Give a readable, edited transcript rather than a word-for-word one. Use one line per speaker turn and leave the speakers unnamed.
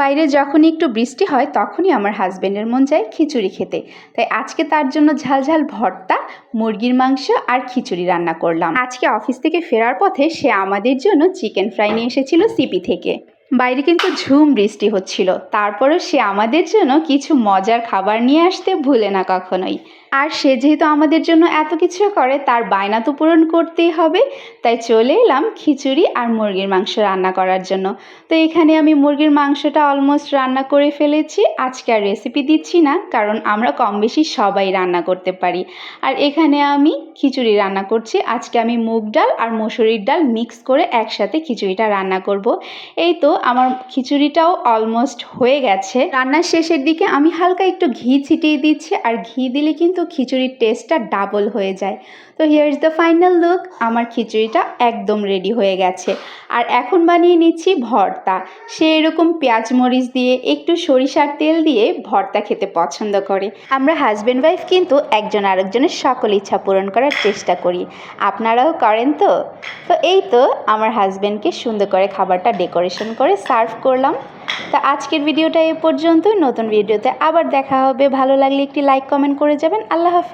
বাইরে যখনই একটু বৃষ্টি হয় তখনই আমার হাজবেন্ডের মন চায় খিচুড়ি খেতে। তাই আজকে তার জন্য ঝালঝাল ভর্তা, মুরগির মাংস আর খিচুড়ি রান্না করলাম। আজকে অফিস থেকে ফেরার পথে সে আমাদের জন্য চিকেন ফ্রাই নিয়ে এসেছিল সিপি থেকে। বাইরে কিন্তু ঝুম বৃষ্টি হচ্ছিল, তারপরেও সে আমাদের জন্য কিছু মজার খাবার নিয়ে আসতে ভুলে না কখনোই। আর সে যেহেতু আমাদের জন্য এত কিছু করে, তার বায়না তো পূরণ করতেই হবে। তাই চলে এলাম খিচুড়ি আর মুরগির মাংস রান্না করার জন্য। তো এখানে আমি মুরগির মাংসটা অলমোস্ট রান্না করে ফেলেছি। আজকে আর রেসিপি দিচ্ছি না, কারণ আমরা কম বেশি সবাই রান্না করতে পারি। আর এখানে আমি খিচুড়ি রান্না করছি। আজকে আমি মুগ ডাল আর মসুরির ডাল মিক্স করে একসাথে খিচুড়িটা রান্না করব। এই তো আমার খিচুড়িটাও অলমোস্ট হয়ে গেছে। রান্নার শেষের দিকে আমি হালকা একটু ঘি ছিটিয়ে দিচ্ছি, আর ঘি দিলে কিন্তু খিচুড়ির টেস্টটা ডাবল হয়ে যায়। তো here is the final look. আমার খিচুড়িটা একদম রেডি হয়ে গেছে। আর এখন বানিয়ে নিচ্ছি ভর্তা। সে এরকম পেঁয়াজ মরিচ দিয়ে একটু সরিষার তেল দিয়ে ভর্তা খেতে পছন্দ করে। আমরা হাজব্যান্ড ওয়াইফ কিন্তু একজন আরেকজনের সকল ইচ্ছা পূরণ করার চেষ্টা করি। আপনারাও করেন তো? তো এই তো আমার হাজব্যান্ডকে সুন্দর করে খাবারটা ডেকোরেশন করে সার্ভ করলাম। তো আজকের ভিডিওটা এ পর্যন্তই। নতুন ভিডিওতে আবার দেখা হবে। ভালো লাগলে একটি লাইক কমেন্ট করে যাবেন। আল্লাহ হাফেজ।